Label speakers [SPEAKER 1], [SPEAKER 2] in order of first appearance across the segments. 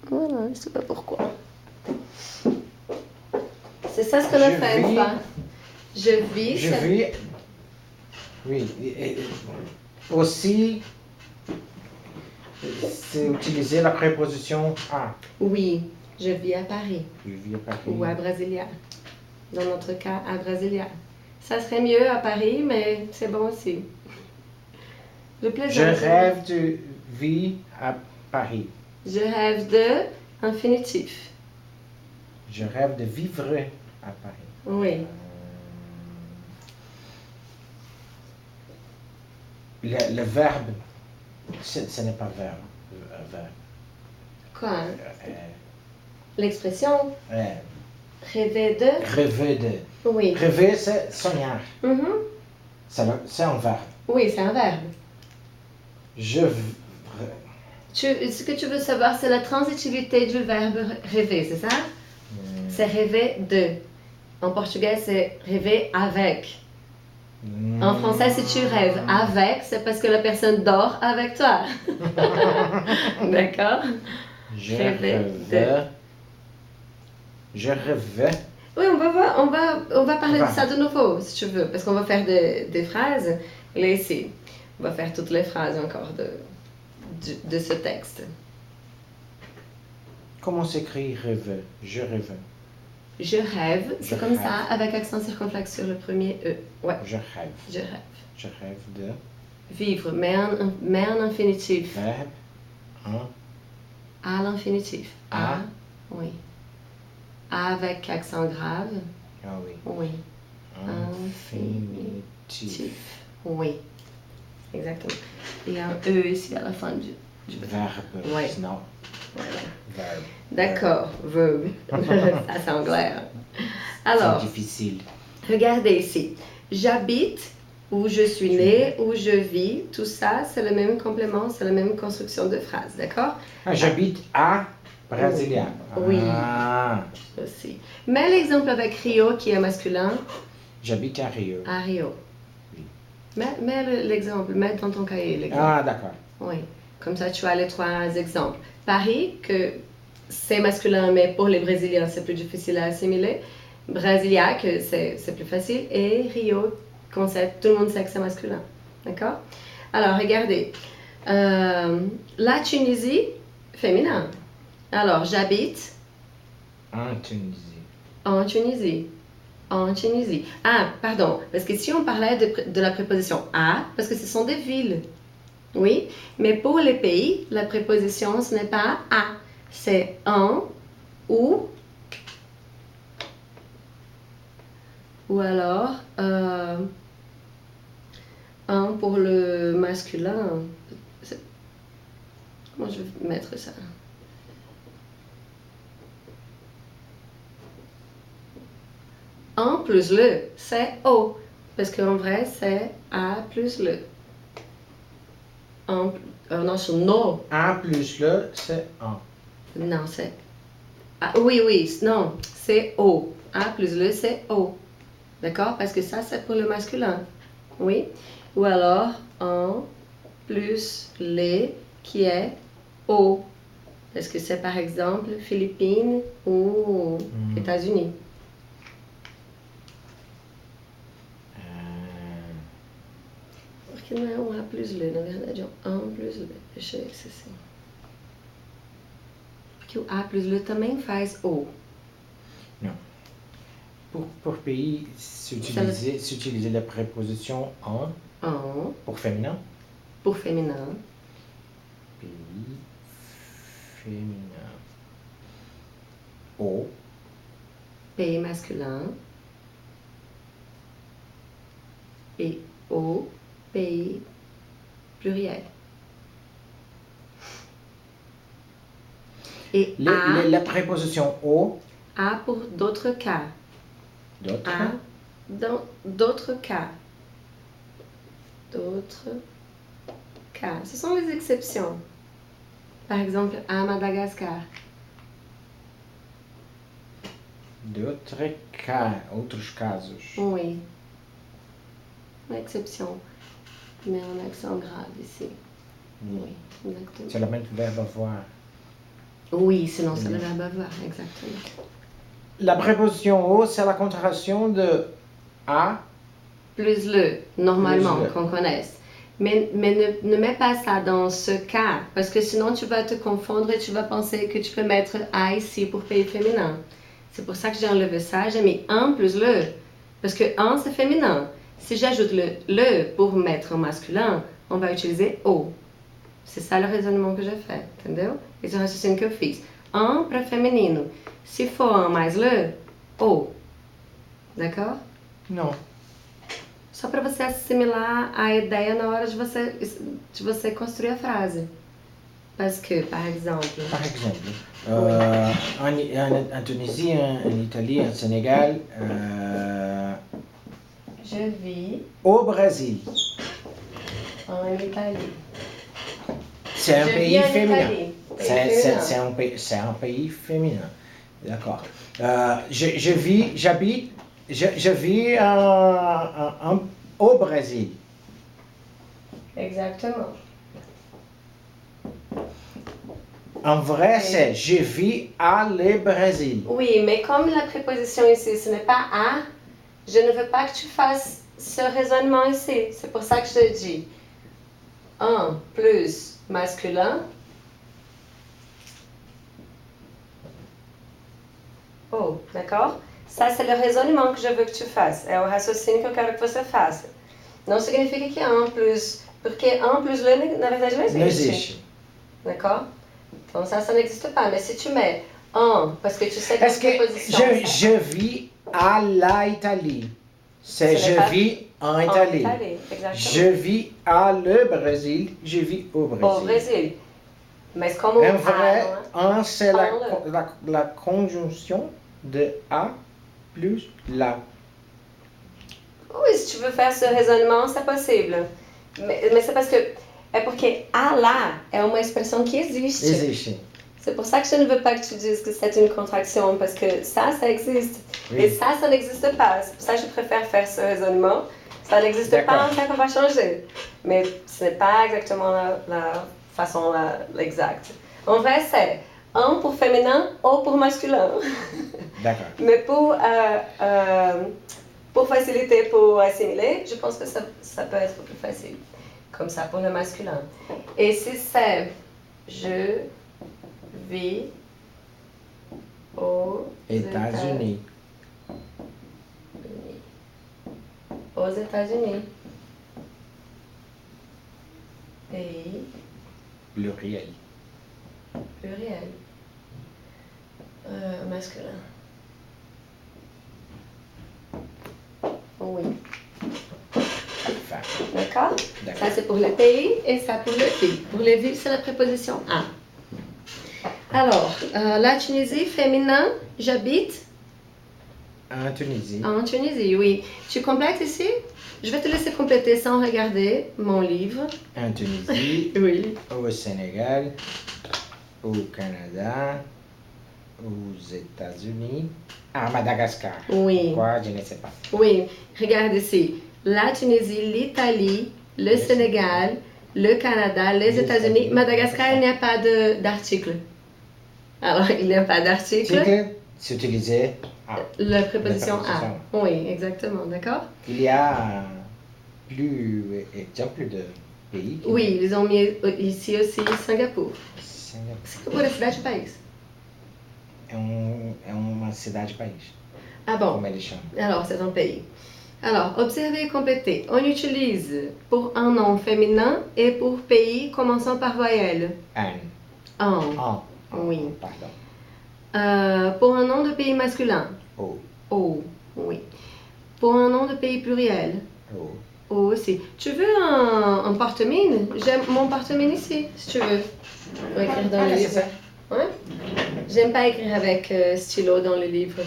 [SPEAKER 1] Voilà, je ne sais pas pourquoi. C'est ça ce qu'on a fait une fois. Je vis.
[SPEAKER 2] Je vis. Oui. Aussi, c'est utiliser la préposition à.
[SPEAKER 1] Oui, je vis à Paris.
[SPEAKER 2] Je vis à Paris.
[SPEAKER 1] Ou à Brasilia. Dans notre cas, à Brasilia. Ça serait mieux à Paris, mais c'est bon aussi. Le plaisir.
[SPEAKER 2] Je rêve de vivre à Paris.
[SPEAKER 1] Je rêve de infinitif.
[SPEAKER 2] Je rêve de vivre à Paris.
[SPEAKER 1] Oui.
[SPEAKER 2] Le verbe, ce n'est pas verbe.
[SPEAKER 1] Quoi? L'expression rêver de.
[SPEAKER 2] Rêver de.
[SPEAKER 1] Oui.
[SPEAKER 2] Rêver, c'est soigner. C'est un verbe.
[SPEAKER 1] Oui, c'est un verbe. Ce que tu veux savoir, c'est la transitivité du verbe rêver, c'est ça? C'est rêver de. En portugais, c'est rêver avec. En français, si tu rêves avec, c'est parce que la personne dort avec toi. D'accord?
[SPEAKER 2] Je rêvais.
[SPEAKER 1] Oui, on va parler de ça de nouveau, si tu veux, parce qu'on va faire des phrases. Là, ici, on va faire toutes les phrases encore de ce texte.
[SPEAKER 2] Comment s'écrit rêver? Je rêve.
[SPEAKER 1] Je rêve, c'est comme ça, avec accent circonflexe sur le premier E. Ouais.
[SPEAKER 2] Je rêve.
[SPEAKER 1] Je rêve.
[SPEAKER 2] Je rêve de.
[SPEAKER 1] Vivre, mais en infinitif.
[SPEAKER 2] Verbe.
[SPEAKER 1] À l'infinitif.
[SPEAKER 2] À.
[SPEAKER 1] Oui. A avec accent grave.
[SPEAKER 2] Ah oui.
[SPEAKER 1] Oui.
[SPEAKER 2] Infinitif.
[SPEAKER 1] Oui. Exactement. Il y a un E ici à la fin du
[SPEAKER 2] verbe.
[SPEAKER 1] Oui.
[SPEAKER 2] Non.
[SPEAKER 1] Voilà.
[SPEAKER 2] Verbe.
[SPEAKER 1] D'accord. Verbe. Ça, c'est anglais. Alors.
[SPEAKER 2] C'est difficile.
[SPEAKER 1] Regardez ici. J'habite, où je suis né, où je vis, tout ça, c'est le même complément, c'est la même construction de phrase, d'accord?
[SPEAKER 2] J'habite à Brasilia.
[SPEAKER 1] Oui. Aussi. Mais l'exemple avec Rio qui est masculin.
[SPEAKER 2] J'habite à Rio.
[SPEAKER 1] À Rio.
[SPEAKER 2] Oui.
[SPEAKER 1] Mets l'exemple, mets dans ton cahier l'exemple.
[SPEAKER 2] Ah, d'accord.
[SPEAKER 1] Oui. Comme ça, tu as les trois exemples. Paris, que c'est masculin, mais pour les Brésiliens, c'est plus difficile à assimiler. Brasilia, que c'est plus facile. Et Rio, tout le monde sait que c'est masculin. D'accord? Alors, regardez. La Tunisie, féminin. Alors, j'habite.
[SPEAKER 2] En Tunisie.
[SPEAKER 1] En Tunisie. En Tunisie. Ah, pardon. Parce que si on parlait de la préposition à, parce que ce sont des villes. Oui, mais pour les pays, la préposition, ce n'est pas à. C'est en ou alors un pour le masculin. Comment je vais mettre ça? En plus le, c'est O. Parce qu'en vrai, c'est A plus le. Non, c'est no.
[SPEAKER 2] A plus le, c'est en.
[SPEAKER 1] Non, c'est... Ah, oui, non, c'est O. A plus le, c'est O. D'accord? Parce que ça, c'est pour le masculin. Oui? Ou alors, en plus les qui est O. Parce que c'est par exemple Philippines ou États-Unis. Porque não é um A plus le, na verdade é um plus le. Deixa eu ver se assim. Porque o A plus le também faz O.
[SPEAKER 2] Non. Pour pays, s'utiliser la préposition en.
[SPEAKER 1] En.
[SPEAKER 2] Pour féminin.
[SPEAKER 1] Pour féminin.
[SPEAKER 2] Pays féminin. O.
[SPEAKER 1] Pays masculin. Et O. Pays pluriel. Et
[SPEAKER 2] la préposition O.
[SPEAKER 1] A pour d'autres cas.
[SPEAKER 2] D'autres.
[SPEAKER 1] A dans d'autres cas. D'autres cas. Ce sont les exceptions. Par exemple, à Madagascar.
[SPEAKER 2] D'autres cas, outros casos.
[SPEAKER 1] Oui. Une exception. Mais en accent grave ici. Oui, exactement.
[SPEAKER 2] C'est le même verbe avoir.
[SPEAKER 1] Oui, sinon c'est le verbe avoir, exactement.
[SPEAKER 2] La préposition au, c'est la contraction de à.
[SPEAKER 1] Plus le, normalement,
[SPEAKER 2] Plus le.
[SPEAKER 1] qu'on connaisse. Mais ne mets pas ça dans ce cas, parce que sinon tu vas te confondre et tu vas penser que tu peux mettre a ici pour pays féminin. C'est pour ça que j'ai enlevé ça, j'ai mis un plus le, parce que un c'est féminin. Si j'ajoute le pour mettre en masculin, on va utiliser o. C'est ça le raisonnement que j'ai fait, entendeu? Esse é o raciocínio que eu fiz. Un para feminino. Se for un mais le, o. D'accord?
[SPEAKER 2] Non.
[SPEAKER 1] Só para você assimilar a ideia na hora de você construir a frase. Parce que, par exemple...
[SPEAKER 2] Par exemple, en Tunisie, en Italie, en Sénégal,
[SPEAKER 1] Je vis
[SPEAKER 2] au Brésil.
[SPEAKER 1] en Italie.
[SPEAKER 2] C'est un
[SPEAKER 1] Je
[SPEAKER 2] pays
[SPEAKER 1] vis en
[SPEAKER 2] féminin.
[SPEAKER 1] Italie. Pays féminin.
[SPEAKER 2] C'est un pays féminin. D'accord. J'habite, je vis au Brésil.
[SPEAKER 1] Exactement.
[SPEAKER 2] En vrai, c'est je vis à le Brésil.
[SPEAKER 1] Oui, mais comme la préposition ici, ce n'est pas à, je ne veux pas que tu fasses ce raisonnement ici. C'est pour ça que je te dis un plus masculin. Oh, d'accord? Ça, c'est le raisonnement que je veux que tu fasses. É o raciocínio que eu quero que você faça. Não significa que um plus... Porque um plus le, na verdade, não existe.
[SPEAKER 2] Não existe.
[SPEAKER 1] D'accord? Donc ça n'existe pas. Mais si tu mets un, parce que tu sais que
[SPEAKER 2] Est-ce que
[SPEAKER 1] préposition...
[SPEAKER 2] je vis à l'Italie? C'est
[SPEAKER 1] Ce n'est
[SPEAKER 2] je
[SPEAKER 1] pas
[SPEAKER 2] vis en
[SPEAKER 1] En
[SPEAKER 2] Italie.
[SPEAKER 1] Italie, exactement.
[SPEAKER 2] Je vis à le Brésil, je vis au Brésil.
[SPEAKER 1] Au Brésil. Mais como
[SPEAKER 2] En vrai,
[SPEAKER 1] a,
[SPEAKER 2] un, c'est
[SPEAKER 1] en
[SPEAKER 2] la conjonction de a plus la.
[SPEAKER 1] Oui, si tu veux faire ce raisonnement, c'est possible. Mais c'est parce que... É porque a lá é uma expressão que existe.
[SPEAKER 2] Existe.
[SPEAKER 1] C'est pour ça que je ne veux pas que tu dises que c'est une contraction, parce que ça existe.
[SPEAKER 2] Oui.
[SPEAKER 1] Et ça n'existe pas. C'est pour ça que je préfère faire ce raisonnement. Ça n'existe pas, donc on va changer. Mais ce n'est pas exactement la façon exacte. En vrai, c'est un pour féminin, o pour masculin.
[SPEAKER 2] D'accord.
[SPEAKER 1] Mais pour faciliter, pour assimiler, je pense que ça peut être plus facile. Comme ça pour le masculin. Et si c'est je vis aux
[SPEAKER 2] États-Unis.
[SPEAKER 1] Aux États-Unis. Pays
[SPEAKER 2] Pluriel.
[SPEAKER 1] pluriel. Masculin. Oui. D'accord? Ça c'est pour le pays et ça pour le ville. Pour les villes, c'est la préposition à. Alors, la Tunisie, féminin, j'habite
[SPEAKER 2] En Tunisie.
[SPEAKER 1] en Tunisie, oui. Tu complètes ici? Je vais te laisser compléter sans regarder mon livre.
[SPEAKER 2] En Tunisie.
[SPEAKER 1] Oui.
[SPEAKER 2] Au Sénégal. Au Canada. Aux États-Unis. À Madagascar.
[SPEAKER 1] Oui.
[SPEAKER 2] Pourquoi? Je ne sais pas.
[SPEAKER 1] Oui, regarde ici. La Tunisie, l'Italie, le Sénégal, le Canada, les États-Unis. Madagascar, il n'y a pas d'article. Alors, il n'y a pas d'article.
[SPEAKER 2] Article, c'est utilisé à.
[SPEAKER 1] La préposition
[SPEAKER 2] La préposition.
[SPEAKER 1] à. Oui, exactement, d'accord?
[SPEAKER 2] Il y a plus exemples de pays.
[SPEAKER 1] Oui, ils ont mis ici aussi Singapour.
[SPEAKER 2] Singapour
[SPEAKER 1] Singapour é cidade ou país?
[SPEAKER 2] é uma cidade-país,
[SPEAKER 1] Ah bon,
[SPEAKER 2] como eles chamam.
[SPEAKER 1] alors c'est un pays. Alors, observez et complétez. On utilise pour un nom féminin et pour pays commençant par voyelle.
[SPEAKER 2] An.
[SPEAKER 1] En. Oui.
[SPEAKER 2] Pardon.
[SPEAKER 1] Pour un nom de pays masculin.
[SPEAKER 2] O.
[SPEAKER 1] O. Oui. Pour un nom de pays pluriel.
[SPEAKER 2] O.
[SPEAKER 1] O aussi. Tu veux un porte-mine? J'aime mon porte-mine ici, si tu veux. Pour écrire dans le livre. Ouais? J'aime pas écrire avec stylo dans le livre.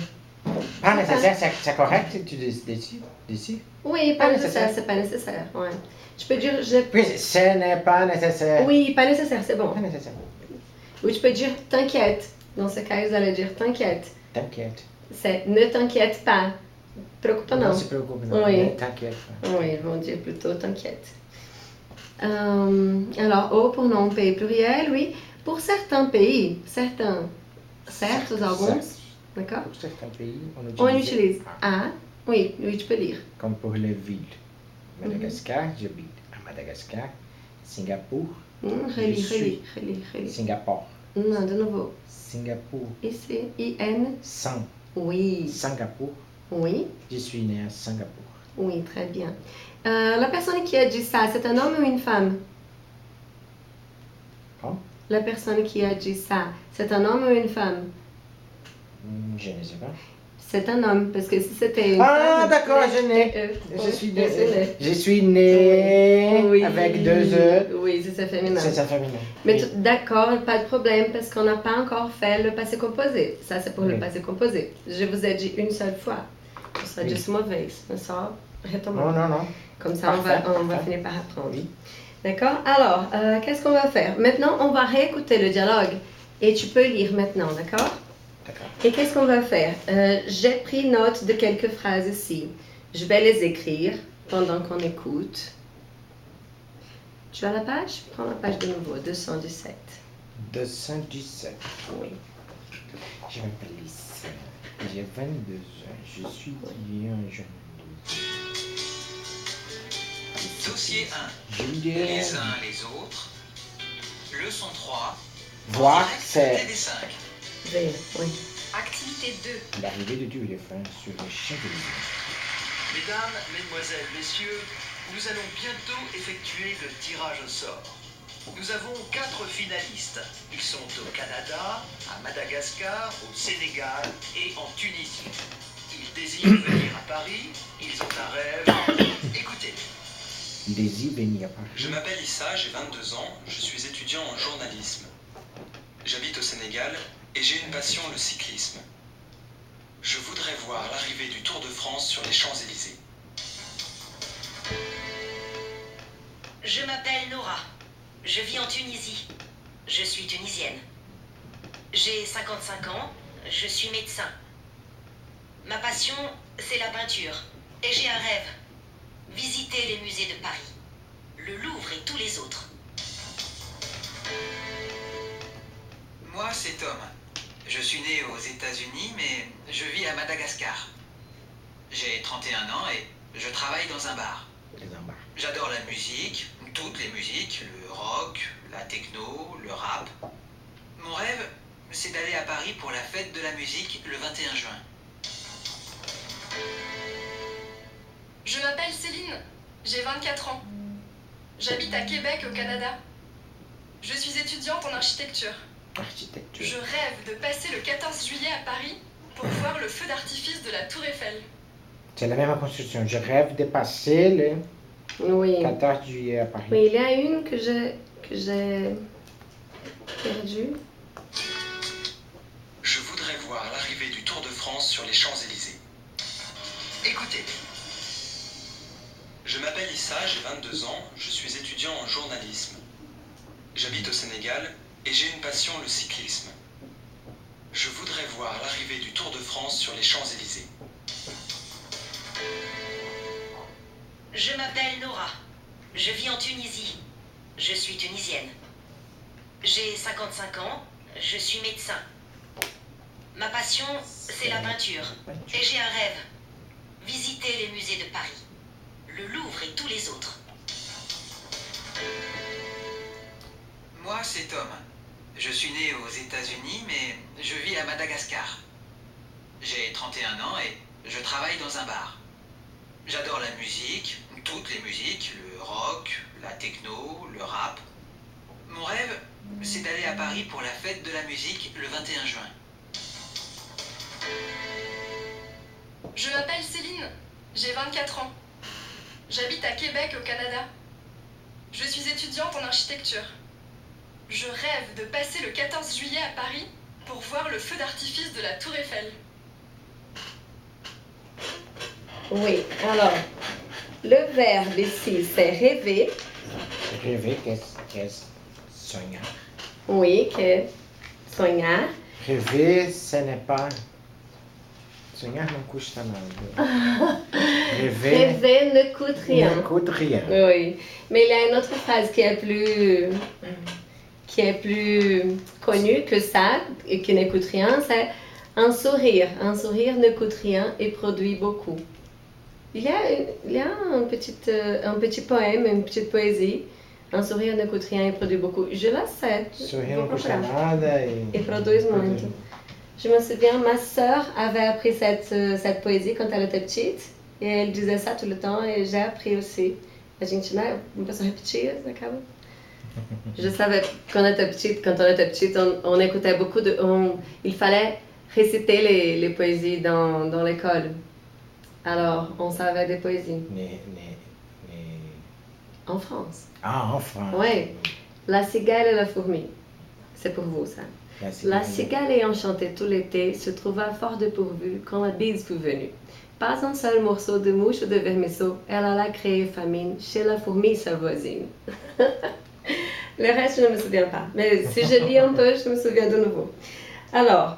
[SPEAKER 2] Pas nécessaire, c'est correct que tu d'ici?
[SPEAKER 1] Oui, pas nécessaire, c'est pas nécessaire. Ouais. Je peux dire
[SPEAKER 2] Puis, ce n'est pas nécessaire.
[SPEAKER 1] Oui, pas nécessaire, c'est bon.
[SPEAKER 2] Pas nécessaire.
[SPEAKER 1] Ou tu peux dire t'inquiète. Dans ce cas, vous allez dire t'inquiète.
[SPEAKER 2] T'inquiète.
[SPEAKER 1] C'est ne t'inquiète pas. Preocupa
[SPEAKER 2] Non
[SPEAKER 1] não.
[SPEAKER 2] se preocupe, non.
[SPEAKER 1] Oui.
[SPEAKER 2] Ne t'inquiète pas.
[SPEAKER 1] Oui, ils vont dire plutôt t'inquiète. Alors, O pour nom pays pluriel, oui. Pour certains pays, certains organes, d'accord?
[SPEAKER 2] Pour certains pays,
[SPEAKER 1] On utilise A. Oui, oui, tu peux lire.
[SPEAKER 2] Comme pour les villes. Madagascar, j'habite à Madagascar. Singapour,
[SPEAKER 1] Relis.
[SPEAKER 2] Singapour.
[SPEAKER 1] Non, de nouveau.
[SPEAKER 2] Singapour.
[SPEAKER 1] Ici, I-N.
[SPEAKER 2] Sang.
[SPEAKER 1] Oui.
[SPEAKER 2] Singapour.
[SPEAKER 1] Oui.
[SPEAKER 2] Je suis né à Singapour.
[SPEAKER 1] Oui, très bien. La personne qui a dit ça, c'est un homme ou une femme?
[SPEAKER 2] Hein?
[SPEAKER 1] La personne qui a dit ça, c'est un homme ou une femme?
[SPEAKER 2] Je ne sais pas.
[SPEAKER 1] C'est un homme, parce que si c'était une
[SPEAKER 2] Ah,
[SPEAKER 1] femme...
[SPEAKER 2] d'accord, je suis né
[SPEAKER 1] Oui.
[SPEAKER 2] avec 2 E.
[SPEAKER 1] Oui, c'est ça féminin.
[SPEAKER 2] C'est ça féminin.
[SPEAKER 1] Mais
[SPEAKER 2] Oui.
[SPEAKER 1] d'accord, pas de problème, parce qu'on n'a pas encore fait le passé composé. Ça, c'est pour le
[SPEAKER 2] Oui.
[SPEAKER 1] passé composé. Je vous ai dit une seule fois. Ce sera
[SPEAKER 2] Oui.
[SPEAKER 1] juste mauvaise. Ça, retomons.
[SPEAKER 2] Non.
[SPEAKER 1] Comme ça,
[SPEAKER 2] Parfait,
[SPEAKER 1] on va
[SPEAKER 2] parfait.
[SPEAKER 1] finir par apprendre.
[SPEAKER 2] Oui.
[SPEAKER 1] D'accord? Alors, qu'est-ce qu'on va faire? Maintenant, on va réécouter le dialogue. Et tu peux lire maintenant, d'accord?
[SPEAKER 2] D'accord.
[SPEAKER 1] Et qu'est-ce qu'on va faire? J'ai pris note de quelques phrases ici. Je vais les écrire pendant qu'on écoute. Tu as la page? Prends la page de nouveau, 217.
[SPEAKER 2] 217.
[SPEAKER 1] Oui.
[SPEAKER 2] Je m'appelle Lisa. J'ai 22 ans. Je suis un jeune.
[SPEAKER 3] Dossier 1.
[SPEAKER 2] Julien.
[SPEAKER 3] Les uns les autres. Leçon 3.
[SPEAKER 2] Voir,
[SPEAKER 3] Direct
[SPEAKER 2] c'est
[SPEAKER 3] TD5.
[SPEAKER 1] V, oui.
[SPEAKER 3] Activité 2.
[SPEAKER 2] l'arrivée de Dieu et des frères sur les cheveux.
[SPEAKER 3] Mesdames, mesdemoiselles, messieurs, nous allons bientôt effectuer le tirage au sort. Nous avons 4 finalistes. Ils sont au Canada, à Madagascar, au Sénégal et en Tunisie. Ils désirent venir à Paris, ils ont un rêve. Écoutez.
[SPEAKER 2] Il désire venir à Paris.
[SPEAKER 4] Je m'appelle Issa, j'ai 22 ans, je suis étudiant en journalisme. J'habite au Sénégal et j'ai une passion, le cyclisme. Je voudrais voir l'arrivée du Tour de France sur les Champs-Élysées.
[SPEAKER 5] Je m'appelle Nora. Je vis en Tunisie. Je suis tunisienne. J'ai 55 ans. Je suis médecin. Ma passion, c'est la peinture. Et j'ai un rêve. Visiter les musées de Paris. Le Louvre et tous les autres.
[SPEAKER 3] Moi, c'est Tom. Je suis né aux États-Unis, mais je vis à Madagascar. J'ai 31 ans et je travaille dans un bar.
[SPEAKER 2] Les embarques.
[SPEAKER 3] J'adore la musique, toutes les musiques, le rock, la techno, le rap. Mon rêve, c'est d'aller à Paris pour la fête de la musique le 21 juin.
[SPEAKER 6] Je m'appelle Céline, j'ai 24 ans. J'habite à Québec au Canada. Je suis étudiante en architecture.
[SPEAKER 2] Architecture.
[SPEAKER 6] Je rêve de passer le 14 juillet à Paris pour voir le feu d'artifice de la Tour Eiffel.
[SPEAKER 2] C'est la même construction. Je rêve de passer le
[SPEAKER 1] Oui.
[SPEAKER 2] 14 juillet à Paris.
[SPEAKER 1] Oui, il y a une que j'ai perdue.
[SPEAKER 4] Je voudrais voir l'arrivée du Tour de France sur les Champs-Élysées.
[SPEAKER 3] Écoutez.
[SPEAKER 4] Je m'appelle Issa, j'ai 22 ans, je suis étudiant en journalisme. J'habite au Sénégal et j'ai une passion, le cyclisme. Je voudrais voir l'arrivée du Tour de France sur les Champs-Élysées.
[SPEAKER 5] Je m'appelle Nora. Je vis en Tunisie. Je suis tunisienne. J'ai 55 ans. Je suis médecin. Ma passion, c'est la peinture. Et j'ai un rêve. Visiter les musées de Paris. Le Louvre et tous les autres.
[SPEAKER 3] Moi, c'est Tom. Je suis né aux États-Unis, mais je vis à Madagascar. J'ai 31 ans et je travaille dans un bar. J'adore la musique, toutes les musiques, le rock, la techno, le rap. Mon rêve, c'est d'aller à Paris pour la fête de la musique le 21 juin.
[SPEAKER 6] Je m'appelle Céline, j'ai 24 ans. J'habite à Québec au Canada. Je suis étudiante en architecture. Je rêve de passer le 14 juillet à Paris pour voir le feu d'artifice de la Tour Eiffel.
[SPEAKER 1] Oui, alors, le verbe ici, c'est rêver.
[SPEAKER 2] Rêver, qu'est-ce sonhar.
[SPEAKER 1] Oui, que sonhar.
[SPEAKER 2] Rêver, ce n'est pas. Sonhar não custa nada. Rêver
[SPEAKER 1] Rêver ne coûte rien.
[SPEAKER 2] ne coûte rien.
[SPEAKER 1] Oui, mais il y a une autre phrase qui est plus connu que ça et qui ne coûte rien, c'est un sourire. Un sourire ne coûte rien et produit beaucoup. Il y a un petit poème, une petite poésie. Un sourire ne coûte rien et produit beaucoup. Je la sais.
[SPEAKER 2] Sorrir
[SPEAKER 1] Vou
[SPEAKER 2] não custa
[SPEAKER 1] procurar.
[SPEAKER 2] nada
[SPEAKER 1] Et produit muito. Je me souviens, ma sœur avait appris cette poésie quand elle était petite. Et elle disait ça tout le temps et j'ai appris aussi. A gente, né, uma pessoa repetia, acaba. Je savais quand on était petite, on écoutait beaucoup il fallait réciter les poésies dans l'école. Alors, on savait des poésies. En France.
[SPEAKER 2] Ah, en France.
[SPEAKER 1] Oui. La cigale et la fourmi. C'est pour vous, ça. La cigale ayant chanté tout l'été se trouva fort dépourvue quand la bise fut venue. Pas un seul morceau de mouche ou de vermisseau, elle alla créer famine chez la fourmi sa voisine. Le reste, je ne me souviens pas. Mais si je lis un peu, je me souviens de nouveau. Alors,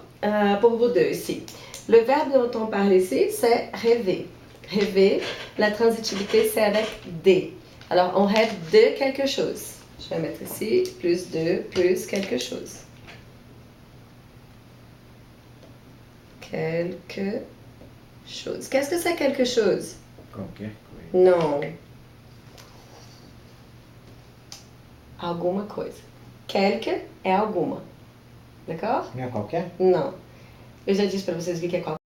[SPEAKER 1] pour vous deux ici. Le verbe dont on parle ici, c'est rêver. Rêver, la transitivité, c'est avec des. Alors, on rêve de quelque chose. Je vais mettre ici, plus de, plus quelque chose. Quelque chose. Qu'est-ce que c'est quelque chose?
[SPEAKER 2] Qualquer coisa.
[SPEAKER 1] Non. Alguma coisa. Quelque é alguma. D'accord?
[SPEAKER 2] Não é qualquer?
[SPEAKER 1] Não. Eu já disse para vocês o que é qualquer.